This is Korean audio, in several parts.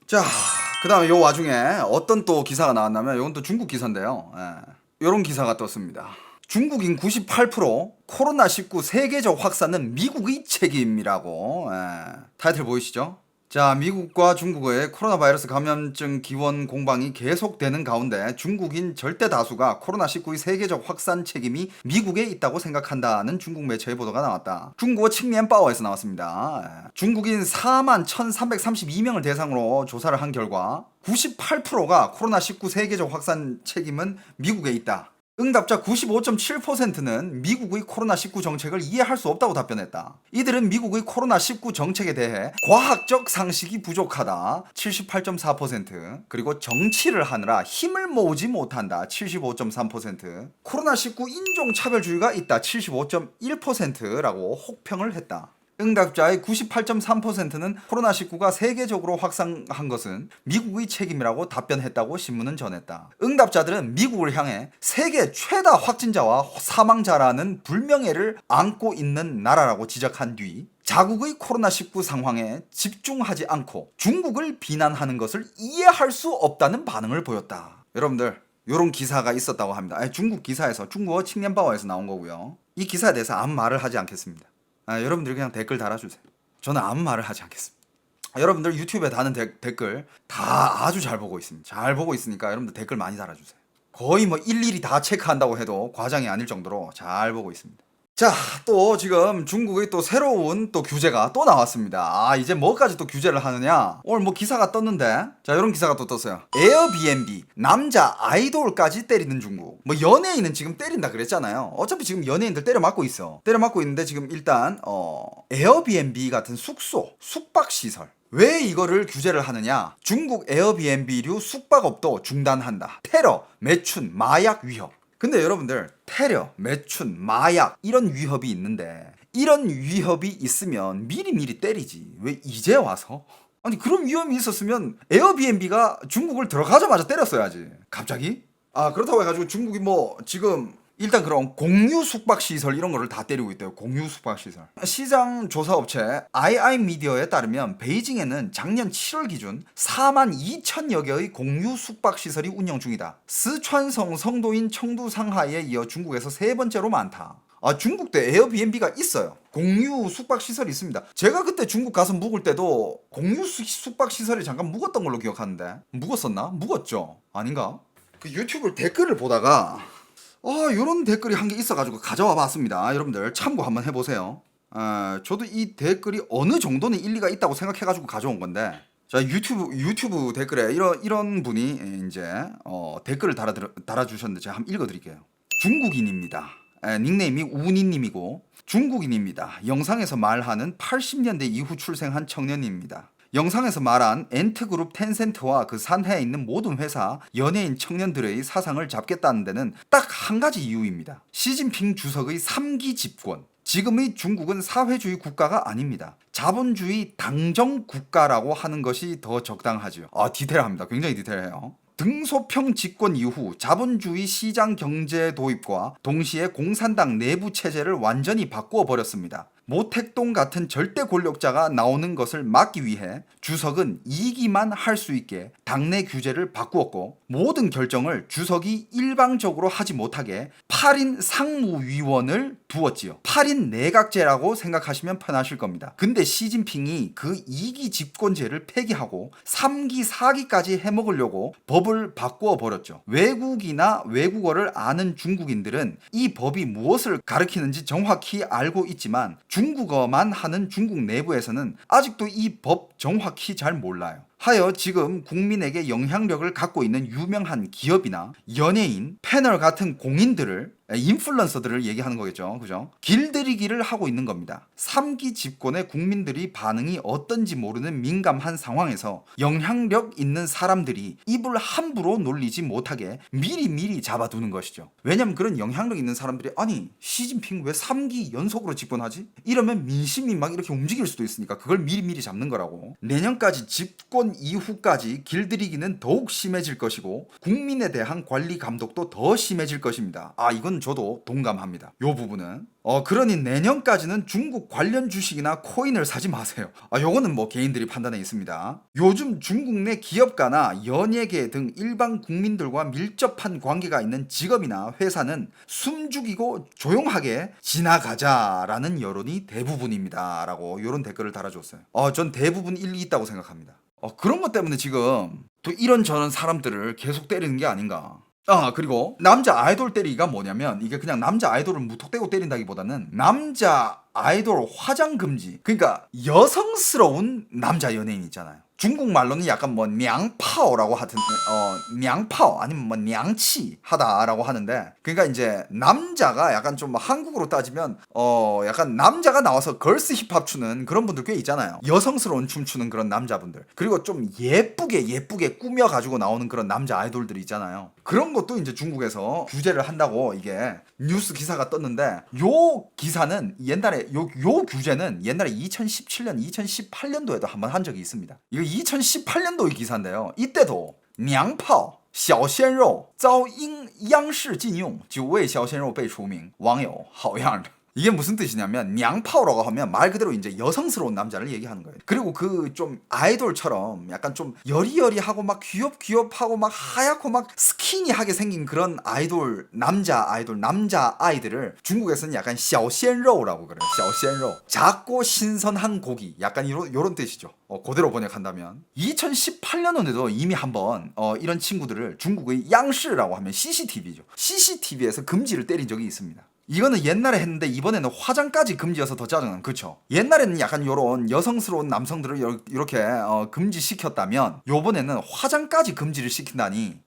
자, 그 다음에 요 와중에 어떤 또 기사가 나왔냐면 이건 또 중국 기사인데요. 요런 기사가 떴습니다. 중국인 98% 코로나19 세계적 확산은 미국의 책임이라고. 타이틀 보이시죠? 자, 미국과 중국의 코로나 바이러스 감염증 기원 공방이 계속되는 가운데 중국인 절대 다수가 코로나19의 세계적 확산 책임이 미국에 있다고 생각한다는 중국 매체의 보도가 나왔다. 중국어 칭리엔바오에서 나왔습니다. 중국인 4만 1332명을 대상으로 조사를 한 결과 98%가 코로나19 세계적 확산 책임은 미국에 있다. 응답자 95.7%는 미국의 코로나19 정책을 이해할 수 없다고 답변했다. 이들은 미국의 코로나19 정책에 대해 과학적 상식이 부족하다 78.4%, 그리고 정치를 하느라 힘을 모으지 못한다 75.3%, 코로나19 인종차별주의가 있다 75.1%라고 혹평을 했다. 응답자의 98.3%는 코로나19가 세계적으로 확산한 것은 미국의 책임이라고 답변했다고 신문은 전했다. 응답자들은 미국을 향해 세계 최다 확진자와 사망자라는 불명예를 안고 있는 나라라고 지적한 뒤 자국의 코로나19 상황에 집중하지 않고 중국을 비난하는 것을 이해할 수 없다는 반응을 보였다. 여러분들, 이런 기사가 있었다고 합니다. 중국 기사에서, 중국어 칭년바오에서 나온 거고요. 이 기사에 대해서 아무 말을 하지 않겠습니다. 여러분들 그냥 댓글 달아주세요. 저는 아무 말을 하지 않겠습니다. 여러분들 유튜브에 다는 댓글 다 아주 잘 보고 있습니다. 잘 보고 있으니까 여러분들 댓글 많이 달아주세요. 거의 뭐 일일이 다 체크한다고 해도 과장이 아닐 정도로 잘 보고 있습니다. 자, 또 지금 중국의 또 새로운 또 규제가 또 나왔습니다. 이제 뭐까지 또 규제를 하느냐? 오늘 뭐 기사가 떴는데, 자, 이런 기사가 또 떴어요. 에어비앤비 남자 아이돌까지 때리는 중국. 뭐 연예인은 지금 때린다 그랬잖아요. 어차피 지금 연예인들 때려 맞고 있어. 때려 맞고 있는데 지금 일단 에어비앤비 같은 숙소, 숙박 시설. 왜 이거를 규제를 하느냐? 중국 에어비앤비류 숙박업도 중단한다. 테러, 매춘, 마약 위협. 근데 여러분들, 테러, 매춘, 마약 이런 위협이 있는데 이런 위협이 있으면 미리미리 때리지. 왜 이제 와서? 아니, 그런 위험이 있었으면 에어비앤비가 중국을 들어가자마자 때렸어야지. 갑자기? 그렇다고 해가지고 중국이 뭐 지금 일단 그런 공유 숙박시설 이런 거를 다 때리고 있대요. 공유 숙박시설. 시장 조사업체 II미디어에 따르면 베이징에는 작년 7월 기준 4만 2천여 개의 공유 숙박시설이 운영 중이다. 스촨성 성도인 청두 상하이에 이어 중국에서 세 번째로 많다. 중국도 에어비앤비가 있어요. 공유 숙박시설이 있습니다. 제가 그때 중국 가서 묵을 때도 공유 숙박시설이 잠깐 묵었던 걸로 기억하는데 묵었었나? 묵었죠? 아닌가? 그 유튜브 댓글을 보다가 요런 댓글이 한 개 있어가지고 가져와 봤습니다. 여러분들 참고 한번 해보세요. 저도 이 댓글이 어느 정도는 일리가 있다고 생각해가지고 가져온 건데, 자, 유튜브 댓글에 이런 분이 이제 댓글을 달아주셨는데 제가 한번 읽어드릴게요. 중국인입니다. 닉네임이 우니님이고 중국인입니다. 영상에서 말하는 80년대 이후 출생한 청년입니다. 영상에서 말한 엔트그룹 텐센트와 그 산하에 있는 모든 회사, 연예인 청년들의 사상을 잡겠다는 데는 딱 한 가지 이유입니다. 시진핑 주석의 3기 집권. 지금의 중국은 사회주의 국가가 아닙니다. 자본주의 당정 국가라고 하는 것이 더 적당하지요. 디테일합니다. 굉장히 디테일해요. 등소평 집권 이후 자본주의 시장 경제 도입과 동시에 공산당 내부 체제를 완전히 바꾸어 버렸습니다. 모택동 같은 절대 권력자가 나오는 것을 막기 위해 주석은 이기만 할 수 있게 당내 규제를 바꾸었고 모든 결정을 주석이 일방적으로 하지 못하게 8인 상무위원을 두었지요. 8인 내각제라고 생각하시면 편하실 겁니다. 근데 시진핑이 그 2기 집권제를 폐기하고 3기, 4기까지 해먹으려고 법을 바꾸어 버렸죠. 외국이나 외국어를 아는 중국인들은 이 법이 무엇을 가리키는지 정확히 알고 있지만 중국어만 하는 중국 내부에서는 아직도 이 법 정확히 잘 몰라요. 하여 지금 국민에게 영향력을 갖고 있는 유명한 기업이나 연예인, 패널 같은 공인들을, 인플루언서들을 얘기하는 거겠죠. 그죠? 길들이기를 하고 있는 겁니다. 3기 집권의 국민들이 반응이 어떤지 모르는 민감한 상황에서 영향력 있는 사람들이 입을 함부로 놀리지 못하게 미리미리 잡아두는 것이죠. 왜냐면 그런 영향력 있는 사람들이 아니 시진핑 왜 3기 연속으로 집권하지? 이러면 민심이 막 이렇게 움직일 수도 있으니까 그걸 미리미리 잡는 거라고. 내년까지 집권 이후까지 길들이기는 더욱 심해질 것이고 국민에 대한 관리 감독도 더 심해질 것입니다. 이건 좀 저도 동감합니다. 요 부분은. 그러니 내년까지는 중국 관련 주식이나 코인을 사지 마세요. 요거는 뭐 개인들이 판단해 있습니다. 요즘 중국 내 기업가나 연예계 등 일반 국민들과 밀접한 관계가 있는 직업이나 회사는 숨죽이고 조용하게 지나가자라는 여론이 대부분입니다. 라고 요런 댓글을 달아줬어요. 전 대부분 일리 있다고 생각합니다. 그런 것 때문에 지금 또 이런저런 사람들을 계속 때리는 게 아닌가. 그리고 남자 아이돌 때리기가 뭐냐면 이게 그냥 남자 아이돌을 무턱대고 때린다기보다는 남자 아이돌 화장 금지. 그러니까 여성스러운 남자 연예인 있잖아요. 중국말로는 약간 뭐 냥파오라고 하던데 냥파오 아니면 뭐 냥치 하다라고 하는데, 그러니까 이제 남자가 약간 좀 한국으로 따지면 약간 남자가 나와서 걸스 힙합 추는 그런 분들 꽤 있잖아요. 여성스러운 춤 추는 그런 남자분들. 그리고 좀 예쁘게 꾸며 가지고 나오는 그런 남자 아이돌들이 있잖아요. 그런 것도 이제 중국에서 규제를 한다고 이게 뉴스 기사가 떴는데, 요 기사는 옛날에 요 규제는 옛날에 2017년 2018년도에도 한번 한 적이 있습니다. 이거 2018년도의 기사인데요. 이때도 냥파오 小鲜肉遭央视禁用9位小鲜肉被除名网友好样的。 이게 무슨 뜻이냐면 냥파오라고 하면 말 그대로 이제 여성스러운 남자를 얘기하는 거예요. 그리고 그 좀 아이돌처럼 약간 좀 여리여리하고 막 귀엽하고 막 하얗고 막 스키니하게 생긴 그런 남자 아이들을 중국에서는 약간 小鲜肉라고 그래요. 小鲜肉 작고 신선한 고기, 약간 요런 뜻이죠. 그대로 번역한다면 2018년도에도 이미 한번 이런 친구들을 중국의 양시라고 하면 CCTV죠. CCTV에서 금지를 때린 적이 있습니다. 이거는 옛날에 했는데 이번에는 화장까지 금지여서 더 짜증나는. 그쵸? 옛날에는 약간 요런 여성스러운 남성들을 이렇게 금지시켰다면 요번에는 화장까지 금지를 시킨다니,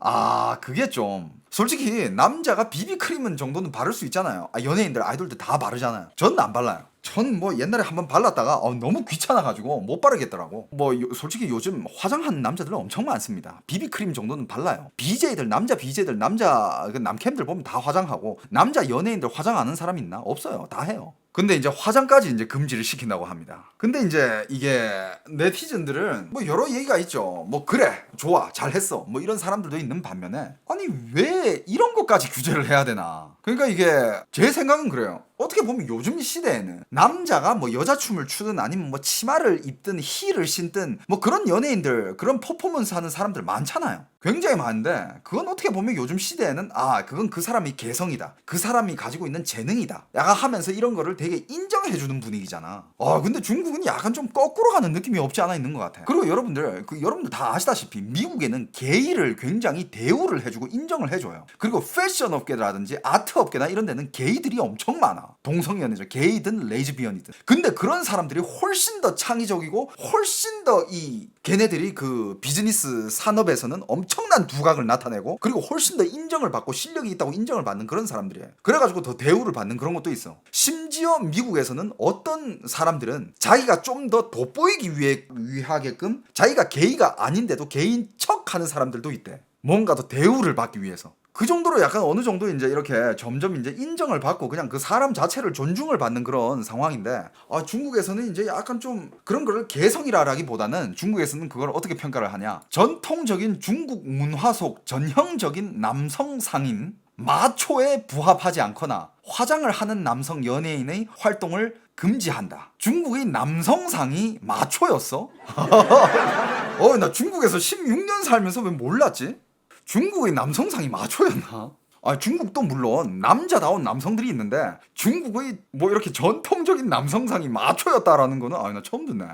그게 좀 솔직히 남자가 비비크림 정도는 바를 수 있잖아요. 연예인들 아이돌들 다 바르잖아요. 저는 안 발라요. 전 뭐 옛날에 한번 발랐다가 너무 귀찮아가지고 못 바르겠더라고. 솔직히 요즘 화장하는 남자들은 엄청 많습니다. 비비크림 정도는 발라요. 남자 BJ들, 남자 남캠들 보면 다 화장하고, 남자 연예인들 화장 안 하는 사람 있나? 없어요. 다 해요. 근데 이제 화장까지 이제 금지를 시킨다고 합니다. 근데 이제 이게 네티즌들은 뭐 여러 얘기가 있죠. 뭐 그래, 좋아, 잘했어, 뭐 이런 사람들도 있는 반면에, 아니 왜 이런 것까지 규제를 해야 되나. 그러니까 이게 제 생각은 그래요. 어떻게 보면 요즘 시대에는 남자가 뭐 여자 춤을 추든 아니면 뭐 치마를 입든 힐을 신든 뭐 그런 연예인들, 그런 퍼포먼스 하는 사람들 많잖아요. 굉장히 많은데 그건 어떻게 보면 요즘 시대에는 그건 그 사람이 개성이다, 그 사람이 가지고 있는 재능이다 약간 하면서 이런 거를 되게 인정해주는 분위기잖아. 근데 중국은 약간 좀 거꾸로 가는 느낌이 없지 않아 있는 것 같아요. 그리고 여러분들 다 아시다시피 미국에는 게이를 굉장히 대우를 해주고 인정을 해줘요. 그리고 패션 업계라든지 아트 업계나 이런 데는 게이들이 엄청 많아. 동성연애죠. 게이든 레즈비언이든. 근데 그런 사람들이 훨씬 더 창의적이고 훨씬 더 걔네들이 그 비즈니스 산업에서는 엄청난 두각을 나타내고, 그리고 훨씬 더 인정을 받고 실력이 있다고 인정을 받는 그런 사람들이에요. 그래가지고 더 대우를 받는 그런 것도 있어. 심지어 미국에서는 어떤 사람들은 자기가 좀 더 돋보이기 위하게끔 자기가 게이가 아닌데도 게이인 척 하는 사람들도 있대. 뭔가 더 대우를 받기 위해서. 그 정도로 약간 어느 정도 이제 이렇게 점점 이제 인정을 받고 그냥 그 사람 자체를 존중을 받는 그런 상황인데, 중국에서는 이제 약간 좀 그런 거를 개성이라기보다는 중국에서는 그걸 어떻게 평가를 하냐. 전통적인 중국 문화 속 전형적인 남성 상인 마초에 부합하지 않거나 화장을 하는 남성 연예인의 활동을 금지한다. 중국의 남성상이 마초였어? 나 중국에서 16년 살면서 왜 몰랐지? 중국의 남성상이 마초였나? 중국도 물론 남자다운 남성들이 있는데 중국의 뭐 이렇게 전통적인 남성상이 마초였다라는 거는 나 처음 듣네.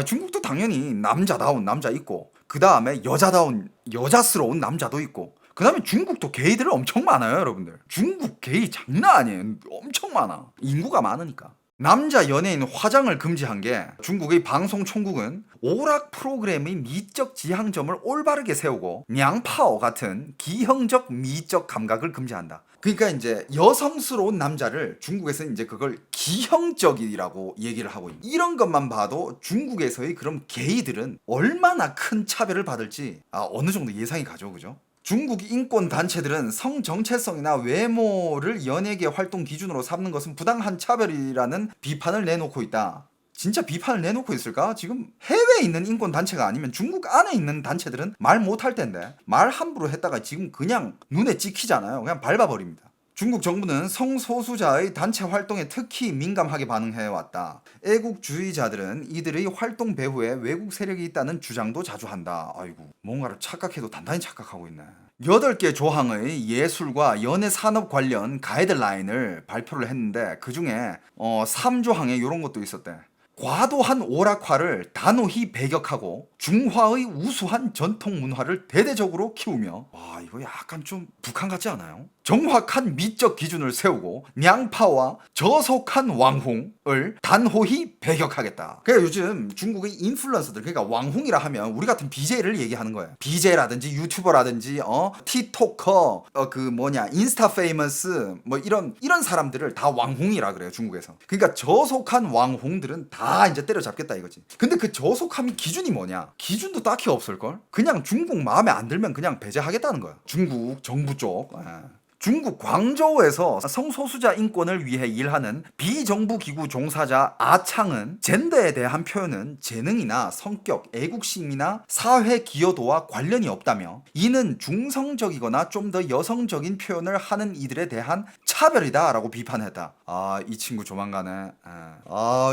중국도 당연히 남자다운 남자 있고, 그 다음에 여자스러운 남자도 있고, 그 다음에 중국도 게이들 엄청 많아요, 여러분들. 중국 게이 장난 아니에요. 엄청 많아. 인구가 많으니까. 남자 연예인 화장을 금지한 게 중국의 방송총국은 오락 프로그램의 미적 지향점을 올바르게 세우고 냥파오 같은 기형적 미적 감각을 금지한다. 그러니까 이제 여성스러운 남자를 중국에서는 이제 그걸 기형적이라고 얘기를 하고 있는. 이런 것만 봐도 중국에서의 그런 게이들은 얼마나 큰 차별을 받을지 어느 정도 예상이 가죠, 그죠? 중국 인권 단체들은 성 정체성이나 외모를 연예계 활동 기준으로 삼는 것은 부당한 차별이라는 비판을 내놓고 있다. 진짜 비판을 내놓고 있을까? 지금 해외에 있는 인권 단체가 아니면 중국 안에 있는 단체들은 말 못할 텐데 말 함부로 했다가 지금 그냥 눈에 찍히잖아요. 그냥 밟아버립니다. 중국 정부는 성소수자의 단체 활동에 특히 민감하게 반응해왔다. 애국주의자들은 이들의 활동 배후에 외국 세력이 있다는 주장도 자주 한다. 아이고, 뭔가를 착각해도 단단히 착각하고 있네. 8개 조항의 예술과 연예 산업 관련 가이드라인을 발표를 했는데 그 중에 3조항에 이런 것도 있었대. 과도한 오락화를 단호히 배격하고 중화의 우수한 전통 문화를 대대적으로 키우며, 와, 이거 약간 좀 북한 같지 않아요? 정확한 미적 기준을 세우고 냥파와 저속한 왕홍을 단호히 배격하겠다. 그러니까 요즘 중국의 인플루언서들, 그러니까 왕홍이라 하면 우리 같은 BJ를 얘기하는 거예요. BJ라든지 유튜버라든지 틱토커, 인스타 페이머스 뭐 이런 사람들을 다 왕홍이라 그래요, 중국에서. 그러니까 저속한 왕홍들은 다 이제 때려잡겠다 이거지. 근데 그 저속함이 기준이 뭐냐? 기준도 딱히 없을걸? 그냥 중국 마음에 안 들면 그냥 배제하겠다는 거야, 중국 정부 쪽. 중국 광저우에서 성소수자 인권을 위해 일하는 비정부 기구 종사자 아창은 젠더에 대한 표현은 재능이나 성격, 애국심이나 사회 기여도와 관련이 없다며 이는 중성적이거나 좀 더 여성적인 표현을 하는 이들에 대한 차별이다 라고 비판했다. 이 친구 조만간에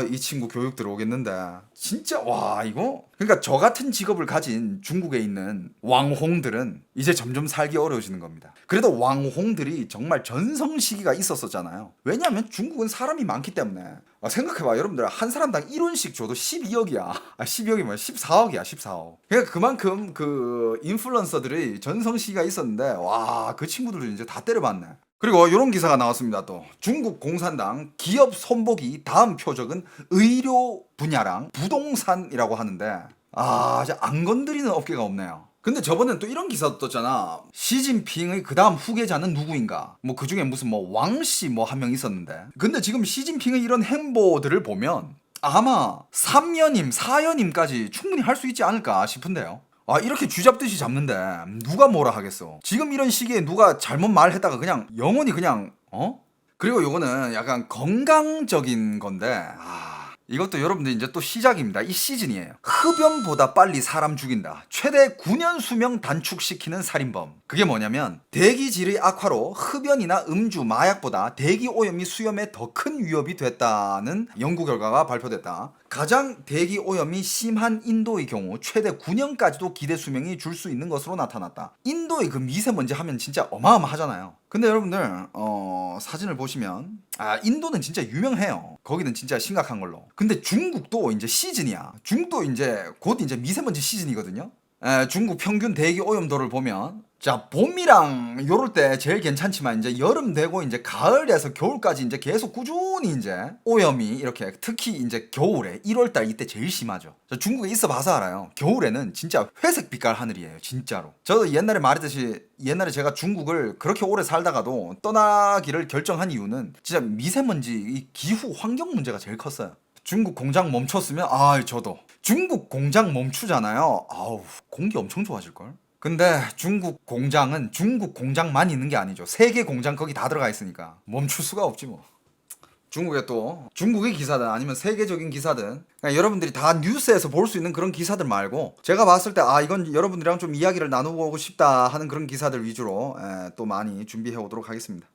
이 친구 교육 들어오겠는데 진짜. 와, 이거 그러니까 저 같은 직업을 가진 중국에 있는 왕홍들은 이제 점점 살기 어려워지는 겁니다. 그래도 왕홍들이 정말 전성 시기가 있었었잖아요. 왜냐하면 중국은 사람이 많기 때문에. 생각해봐, 여러분들 한 사람당 1원씩 줘도 12억이야 12억이 뭐야, 14억이야 14억. 그러니까 그만큼 그 인플루언서들이 전성 시기가 있었는데, 와, 그 친구들도 이제 다 때려봤네. 그리고 이런 기사가 나왔습니다. 또 중국 공산당 기업 손보기 다음 표적은 의료 분야랑 부동산이라고 하는데, 이제 안 건드리는 업계가 없네요. 근데 저번엔 또 이런 기사도 떴잖아. 시진핑의 그 다음 후계자는 누구인가? 뭐 그 중에 무슨 뭐 왕씨 뭐 한 명 있었는데. 근데 지금 시진핑의 이런 행보들을 보면 아마 3연임, 4연임까지 충분히 할 수 있지 않을까 싶은데요. 이렇게 쥐잡듯이 잡는데 누가 뭐라 하겠어. 지금 이런 시기에 누가 잘못 말했다가 그냥 영원히 그냥 그리고 요거는 약간 건강적인 건데, 이것도 여러분들 이제 또 시작입니다. 이 시즌이에요. 흡연보다 빨리 사람 죽인다. 최대 9년 수명 단축시키는 살인범. 그게 뭐냐면 대기질의 악화로 흡연이나 음주, 마약보다 대기 오염이 수염에 더 큰 위협이 됐다는 연구 결과가 발표됐다. 가장 대기 오염이 심한 인도의 경우 최대 9년까지도 기대 수명이 줄 수 있는 것으로 나타났다. 인도의 그 미세먼지 하면 진짜 어마어마하잖아요. 근데 여러분들 사진을 보시면 인도는 진짜 유명해요. 거기는 진짜 심각한 걸로. 근데 중국도 이제 시즌이야. 중국도 이제 곧 이제 미세먼지 시즌이거든요. 중국 평균 대기 오염도를 보면, 자, 봄이랑 요럴 때 제일 괜찮지만 이제 여름 되고 이제 가을에서 겨울까지 이제 계속 꾸준히 이제 오염이 이렇게, 특히 이제 겨울에 1월달 이때 제일 심하죠. 저 중국에 있어 봐서 알아요. 겨울에는 진짜 회색 빛깔 하늘이에요, 진짜로. 저도 옛날에 말했듯이 옛날에 제가 중국을 그렇게 오래 살다가도 떠나기를 결정한 이유는 진짜 미세먼지, 이 기후 환경 문제가 제일 컸어요. 중국 공장 멈췄으면 저도 중국 공장 멈추잖아요. 공기 엄청 좋아질걸. 근데 중국 공장은 중국 공장만 있는 게 아니죠. 세계 공장 거기 다 들어가 있으니까 멈출 수가 없지 뭐. 중국에 또 중국의 기사든 아니면 세계적인 기사든 그냥 여러분들이 다 뉴스에서 볼 수 있는 그런 기사들 말고, 제가 봤을 때 이건 여러분들이랑 좀 이야기를 나누고 싶다 하는 그런 기사들 위주로 또 많이 준비해 오도록 하겠습니다.